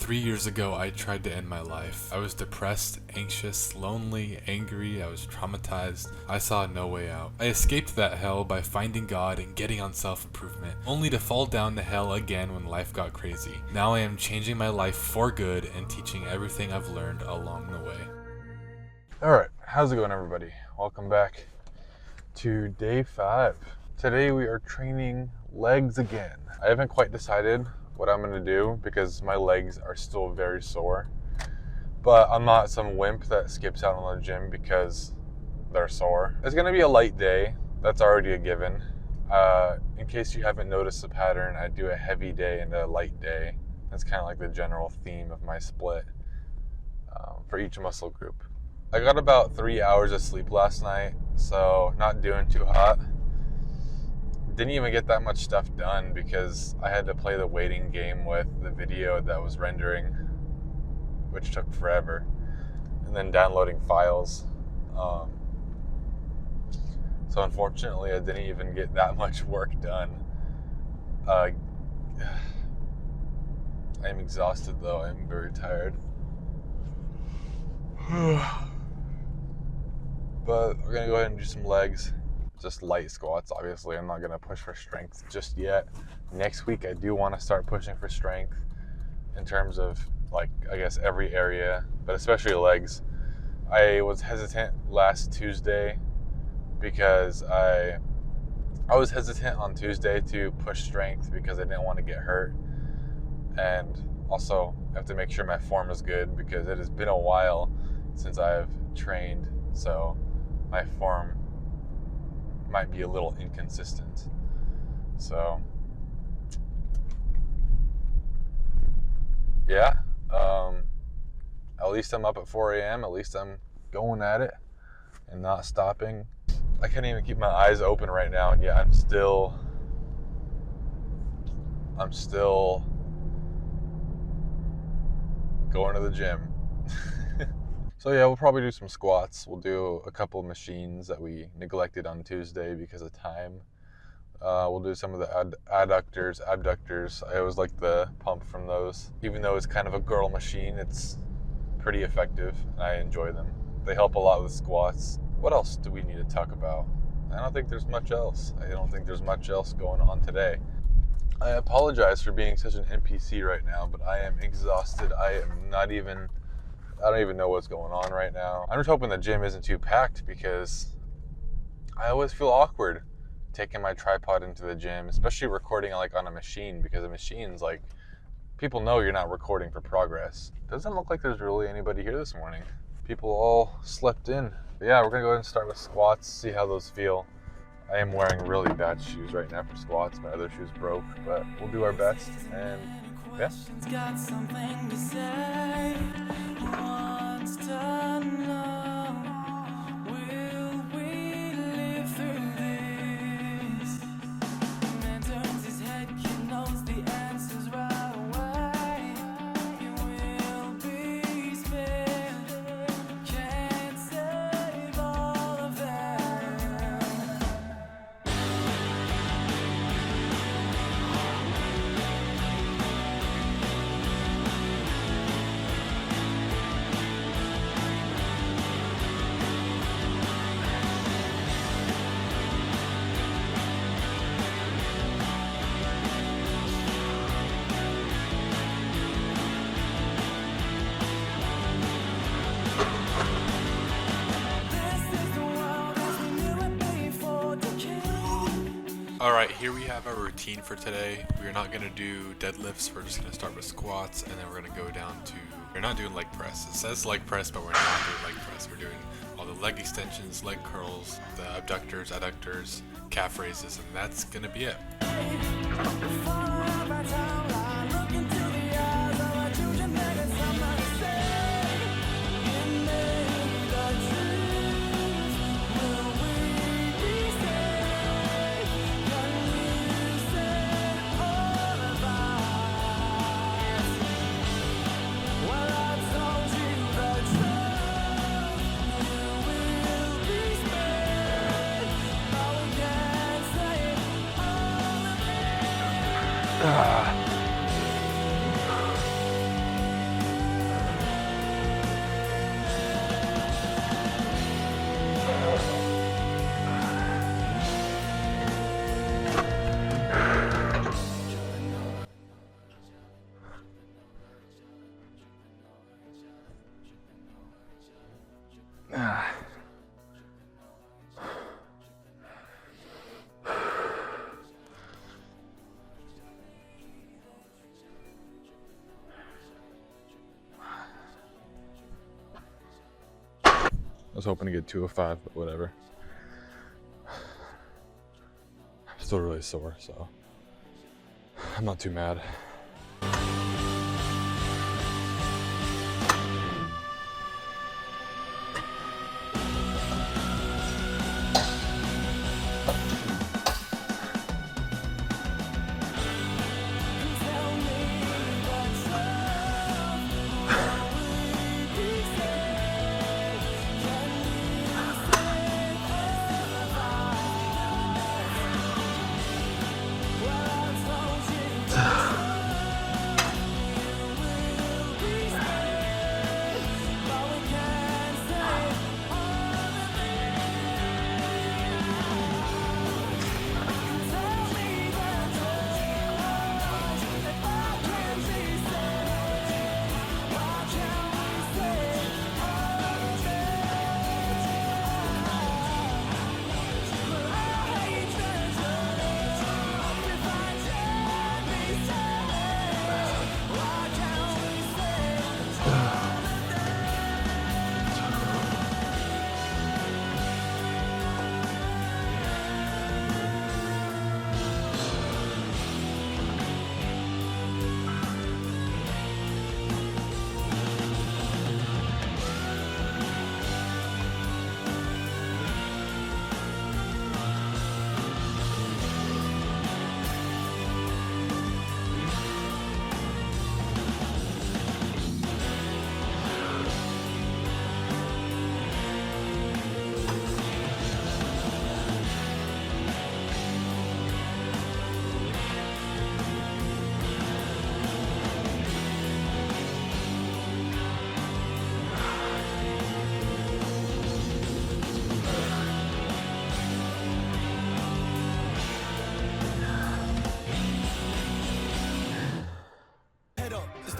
3 years ago, I tried to end my life. I was depressed, anxious, lonely, angry, I was traumatized. I saw no way out. I escaped that hell by finding God and getting on self-improvement, only to fall down to hell again when life got crazy. Now I am changing my life for good and teaching everything I've learned along the way. Alright, how's it going, everybody? Welcome back to day 5. Today we are training legs again. I haven't quite decided what I'm going to do because my legs are still very sore. But I'm not some wimp that skips out on the gym because they're sore. It's going to be a light day. That's already a given. In case you haven't noticed the pattern, I do a heavy day and a light day. That's kind of like the general theme of my split for each muscle group. I got about 3 hours of sleep last night, so not doing too hot. Didn't even get that much stuff done because I had to play the waiting game with the video that was rendering, which took forever, and then downloading files. So unfortunately, I didn't even get that much work done. I am exhausted though. I'm very tired. But we're gonna go ahead and do some legs. Just light squats, obviously. I'm not gonna push for strength just yet. Next week, I do want to start pushing for strength in terms of, like, I guess every area, but especially legs. I was hesitant last Tuesday because I was hesitant on Tuesday to push strength because I didn't want to get hurt. And also, I have to make sure my form is good because it has been a while since I've trained, so my form might be a little inconsistent. So yeah, at least I'm up at 4 a.m. At least I'm going at it and not stopping. I can't even keep my eyes open right now, and yet I'm still going to the gym. So yeah, we'll probably do some squats. We'll do a couple of machines that we neglected on Tuesday because of time. We'll do some of the adductors, abductors. I always like the pump from those. Even though it's kind of a girl machine, it's pretty effective, and I enjoy them. They help a lot with squats. What else do we need to talk about? I don't think there's much else. I don't think there's much else going on today. I apologize for being such an NPC right now, but I am exhausted. I don't even know what's going on right now. I'm just hoping the gym isn't too packed because I always feel awkward taking my tripod into the gym, especially recording like on a machine, because a machine's like, people know you're not recording for progress. Doesn't look like there's really anybody here this morning. People all slept in. But yeah, we're gonna go ahead and start with squats, see how those feel. I am wearing really bad shoes right now for squats. My other shoes broke, but we'll do our best. And yeah. Got something to say. Wants to know, will we live through this? The man turns his head, he knows the answers right away. He will be spared, can't save all of them. Alright, here we have our routine for today. We're not going to do deadlifts, we're just going to start with squats, and then we're going to go down to, we're not doing leg press. It says leg press, but we're not doing leg press. We're doing all the leg extensions, leg curls, the abductors, adductors, calf raises, and that's going to be it. I was hoping to get 205, but whatever. I'm still really sore, so I'm not too mad.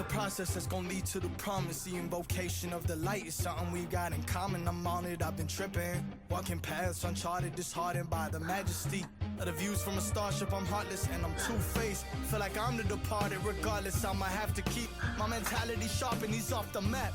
Process that's gonna lead to the promise. The invocation of the light is something we got in common. I'm on it, I've been tripping, walking paths uncharted, disheartened by the majesty of the views from a starship. I'm heartless and I'm two-faced, feel like I'm the departed. Regardless, I'ma have to keep my mentality sharp, and he's off the map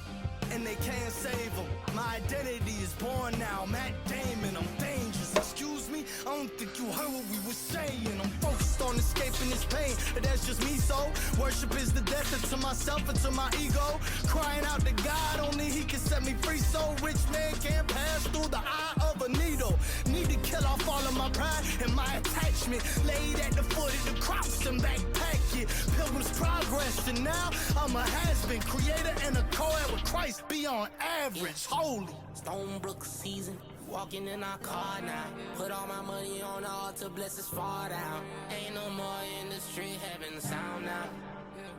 and they can't save him. My identity is born now, Matt Damon, I'm dangerous. Excuse me, I don't think you heard what we were saying. I'm focused on escaping this pain, but that's just me, so worship is the death to myself and to my ego. Crying out to God, only he can set me free. So rich man can't pass through the eye of a needle. Need to kill off all of my pride and my attachment. Laid at the foot of the cross and backpack it. Pilgrim's progress, and now I'm a has-been creator and a co-ed with Christ beyond average. Holy Stonebrook season, walking in our car now. Put all my money on the altar, bless us far down. Ain't no more industry, heaven sound now.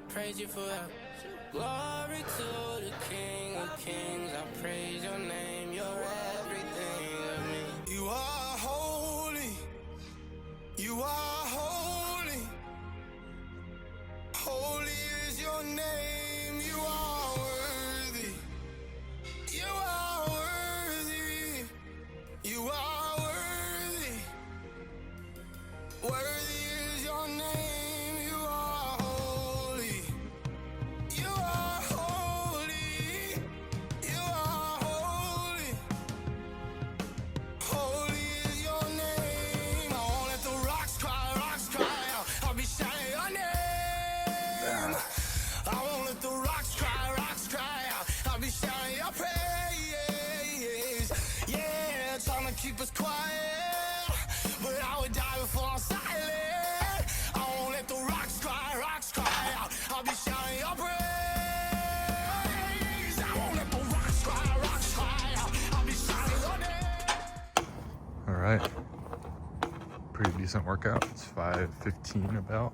Praise you forever. Glory to the King of Kings. I praise your name, you're everything to me. You are holy, you are holy. Holy is your name, you are worthy. You are worthy, you are worthy. Worthy is your name, you are holy. You are holy, you are holy. Holy is your name. I won't let the rocks cry out. I'll be shouting your name. I won't let the rocks cry out. I'll be shouting your praise. Yeah, trying to keep us quiet, but I would die before I'm silent. I won't let the rocks cry out. I'll be shouting your praise. I won't let the rocks cry out. I'll be shouting your name. All right, pretty decent workout. It's 5:15 about.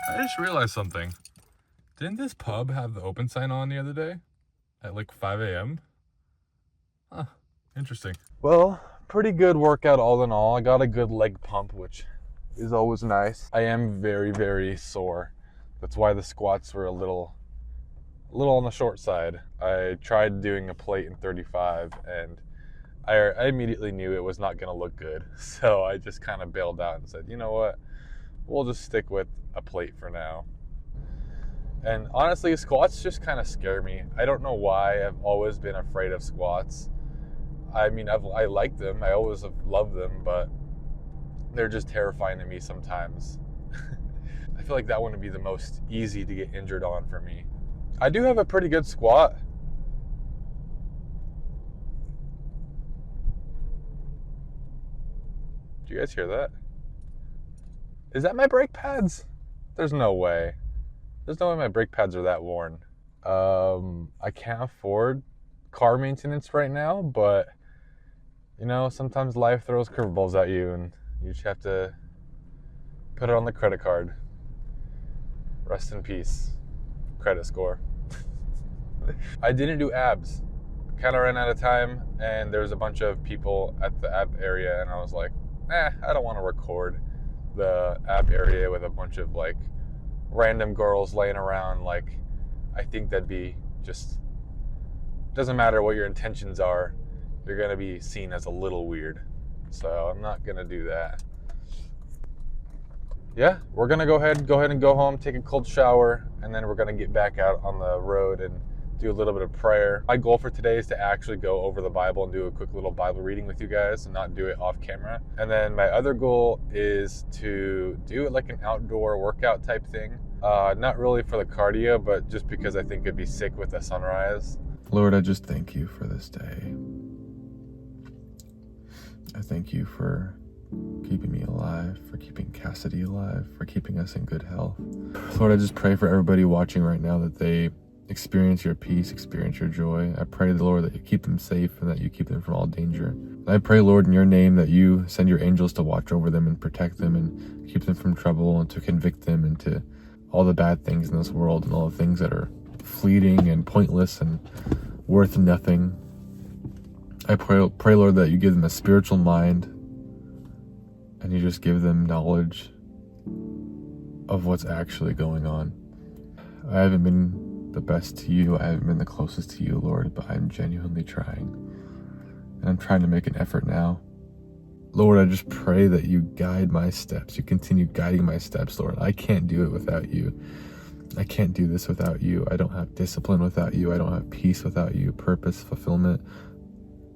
I just realized something. Didn't this pub have the open sign on the other day at like 5 a.m.? Huh, interesting. Well, pretty good workout all in all. I got a good leg pump, which is always nice. I am very, very sore. That's why the squats were a little on the short side. I tried doing a plate in 35 and I immediately knew it was not going to look good. So I just kind of bailed out and said, you know what, we'll just stick with a plate for now. And honestly, squats just kind of scare me. I don't know why. I've always been afraid of squats. I mean, I like them. I always have loved them, but they're just terrifying to me sometimes. I feel like that one would be the most easy to get injured on for me. I do have a pretty good squat. Do you guys hear that? Is that my brake pads? There's no way. There's no way my brake pads are that worn. I can't afford car maintenance right now, but you know, sometimes life throws curveballs at you and you just have to put it on the credit card. Rest in peace. Credit score. I didn't do abs. Kind of ran out of time and there was a bunch of people at the ab area and I was like, I don't want to record the ab area with a bunch of like random girls laying around. Like, I think that'd be just, doesn't matter what your intentions are, you're gonna be seen as a little weird. So I'm not gonna do that. Yeah, we're gonna go ahead and go home, take a cold shower, and then we're gonna get back out on the road and do a little bit of prayer. My goal for today is to actually go over the Bible and do a quick little Bible reading with you guys and not do it off camera. And then my other goal is to do it like an outdoor workout type thing. Not really for the cardio, but just because I think it'd be sick with the sunrise. Lord, I just thank you for this day. I thank you for keeping me alive, for keeping Cassidy alive, for keeping us in good health. Lord, I just pray for everybody watching right now that they experience your peace, experience your joy. I pray, Lord, that you keep them safe and that you keep them from all danger. And I pray, Lord, in your name that you send your angels to watch over them and protect them and keep them from trouble and to convict them into all the bad things in this world and all the things that are fleeting and pointless and worth nothing. I pray, Lord, that you give them a spiritual mind and you just give them knowledge of what's actually going on. I haven't been the best to you. I haven't been the closest to you, Lord, but I'm genuinely trying. And I'm trying to make an effort now. Lord, I just pray that you guide my steps. You continue guiding my steps, Lord. I can't do it without you. I can't do this without you. I don't have discipline without you. I don't have peace without you, purpose, fulfillment.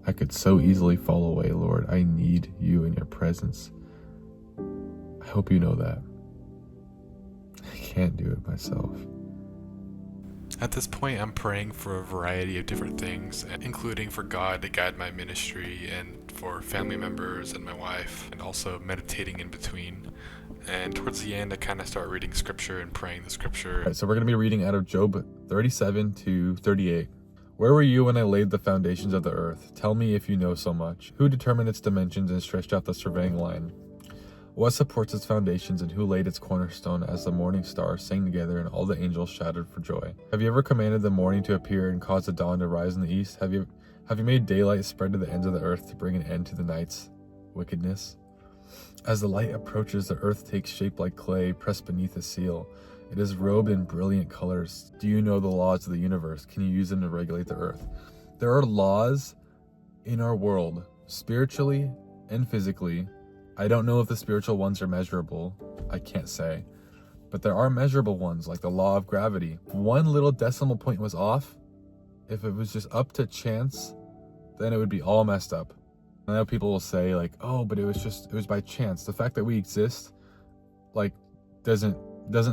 I could so easily fall away, Lord. I need you in your presence. I hope you know that. I can't do it myself. At this point, I'm praying for a variety of different things, including for God to guide my ministry and for family members and my wife, and also meditating in between. And towards the end, I kind of start reading scripture and praying the scripture. All right, so we're going to be reading out of Job 37 to 38. Where were you when I laid the foundations of the earth? Tell me if you know so much. Who determined its dimensions and stretched out the surveying line? What supports its foundations and who laid its cornerstone as the morning stars sang together and all the angels shouted for joy? Have you ever commanded the morning to appear and caused the dawn to rise in the east? Have you made daylight spread to the ends of the earth to bring an end to the night's wickedness? As the light approaches, the earth takes shape like clay pressed beneath a seal. It is robed in brilliant colors. Do you know the laws of the universe? Can you use them to regulate the earth? There are laws in our world, spiritually and physically. I don't know if the spiritual ones are measurable. I can't say. But there are measurable ones, like the law of gravity. One little decimal point was off. If it was just up to chance, then it would be all messed up. I know people will say, like, oh, but it was by chance. The fact that we exist, like, doesn't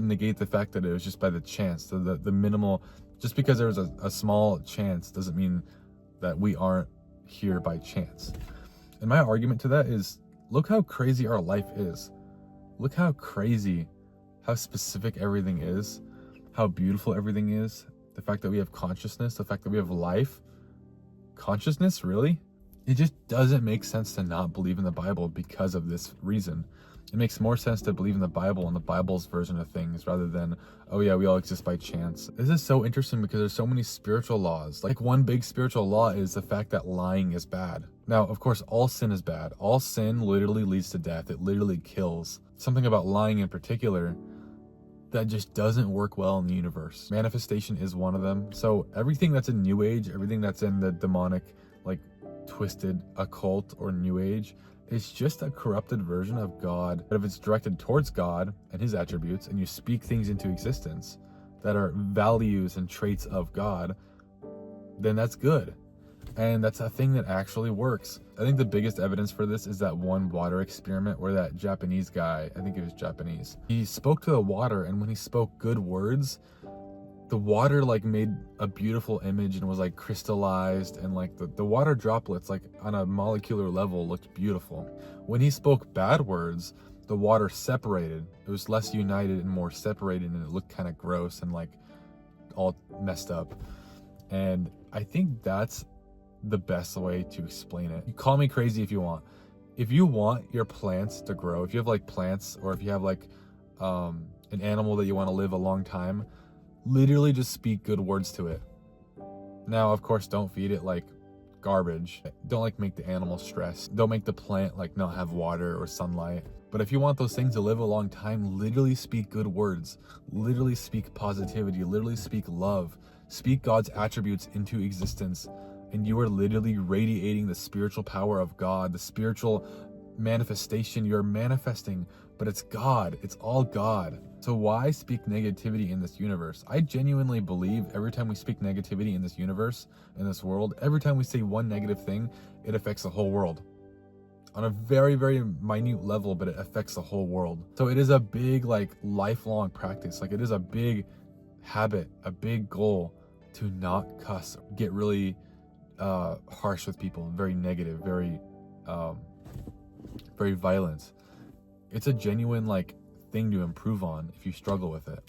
negate the fact that it was just by the chance. The minimal, just because there was a small chance doesn't mean that we aren't here by chance. And my argument to that is, look how crazy our life is. Look how crazy, how specific everything is, how beautiful everything is. The fact that we have consciousness, the fact that we have life. Consciousness, really? It just doesn't make sense to not believe in the Bible because of this reason. It makes more sense to believe in the Bible and the Bible's version of things rather than, oh yeah, we all exist by chance. This is so interesting because there's so many spiritual laws. Like one big spiritual law is the fact that lying is bad. Now, of course, all sin is bad. All sin literally leads to death. It literally kills. Something about lying in particular that just doesn't work well in the universe. Manifestation is one of them. So everything that's in New Age, everything that's in the demonic, like twisted occult or New Age, it's just a corrupted version of God. But if it's directed towards God and his attributes, and you speak things into existence that are values and traits of God, then that's good. And that's a thing that actually works. I think the biggest evidence for this is that one water experiment where that Japanese guy, I think it was Japanese, he spoke to the water, and when he spoke good words, the water like made a beautiful image and was like crystallized, and like the water droplets like on a molecular level looked beautiful. When he spoke bad words, the water separated. It was less united and more separated, and it looked kind of gross and like all messed up. And I think that's the best way to explain it. You call me crazy if you want. If you want your plants to grow, if you have like plants, or if you have like an animal that you want to live a long time, literally just speak good words to it. Now, of course, don't feed it like garbage. Don't like make the animal stress. Don't make the plant like not have water or sunlight. But if you want those things to live a long time, literally speak good words. Literally speak positivity. Literally speak love. Speak God's attributes into existence. And you are literally radiating the spiritual power of God, the spiritual manifestation. You're manifesting, but it's God. It's all God. So why speak negativity in this universe? I genuinely believe every time we speak negativity in this universe, in this world, every time we say one negative thing, it affects the whole world. On a very, very minute level, but it affects the whole world. So it is a big, like, lifelong practice. Like, it is a big habit, a big goal to not cuss, get really harsh with people, very negative, very violent. It's a genuine like thing to improve on if you struggle with it.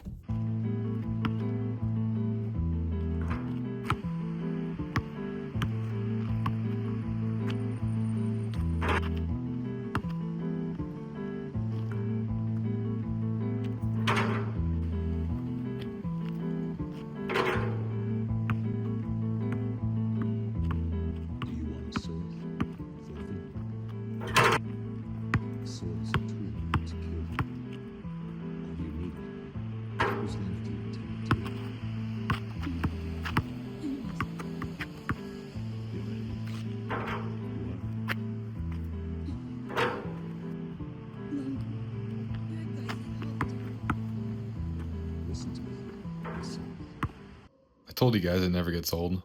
I told you guys it never gets old.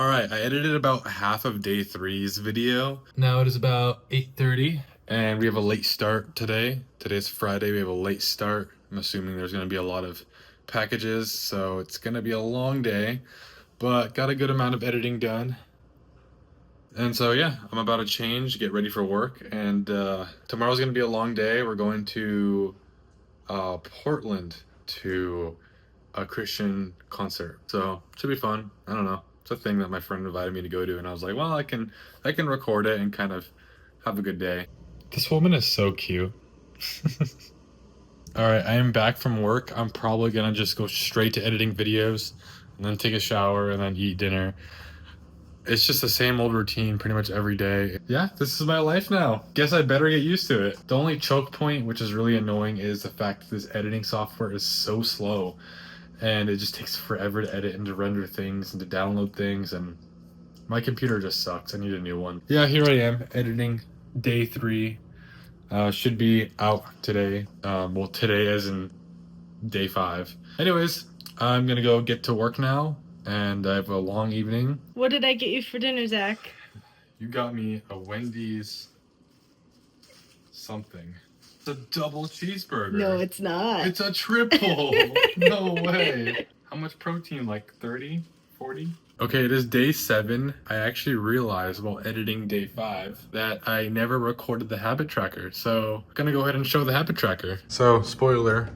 Alright, I edited about half of day 3's video. Now it is about 8:30 and we have a late start today. Today's Friday, we have a late start. I'm assuming there's going to be a lot of packages, so it's going to be a long day, but got a good amount of editing done. And so yeah, I'm about to change, get ready for work, and tomorrow's going to be a long day. We're going to Portland to a Christian concert, so should be fun. I don't know, it's a thing that my friend invited me to go to, and I was like, well, I can record it and kind of have a good day. This woman is so cute. All right, I am back from work. I'm probably gonna just go straight to editing videos and then take a shower and then eat dinner. It's just the same old routine pretty much every day. Yeah, this is my life now. Guess I better get used to it. The only choke point, which is really annoying, is the fact that this editing software is so slow. And it just takes forever to edit and to render things and to download things, and my computer just sucks. I need a new one. Yeah, here I am editing day 3. Should be out today. Well, today as in day 5. Anyways, I'm gonna go get to work now, and I have a long evening. What did I get you for dinner, Zach? You got me a Wendy's something. It's a double cheeseburger. No, it's not. It's a triple. No way. How much protein? Like 30? 40? Okay, it is day 7. I actually realized while editing day 5 that I never recorded the habit tracker. So I'm gonna go ahead and show the habit tracker. So spoiler,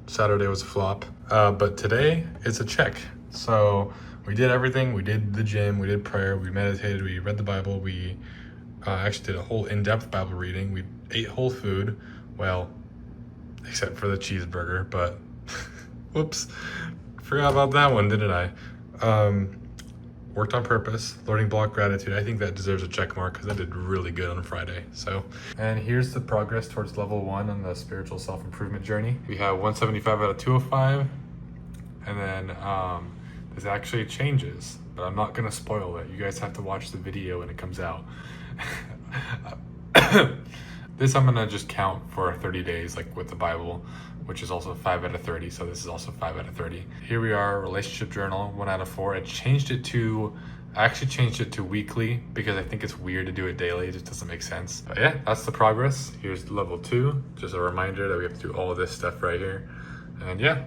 Saturday was a flop. But today it's a check. So We did everything. We did the gym, we did prayer, we meditated, we read the Bible, we actually did a whole in-depth Bible reading. We ate whole food, well, except for the cheeseburger, but whoops, forgot about that one, didn't I? Worked on purpose, learning block gratitude. I think that deserves a check mark because I did really good on Friday. So, and here's the progress towards level 1 on the spiritual self-improvement journey. We have 175 out of 205, and then this actually changes, but I'm not gonna spoil it. You guys have to watch the video when it comes out. This I'm gonna just count for 30 days, like with the Bible, which is also 5 out of 30. So this is also 5 out of 30. Here we are, relationship journal, 1 out of 4. I actually changed it to weekly because I think it's weird to do it daily. It just doesn't make sense. But yeah, that's the progress. Here's level 2. Just a reminder that we have to do all of this stuff right here. And yeah,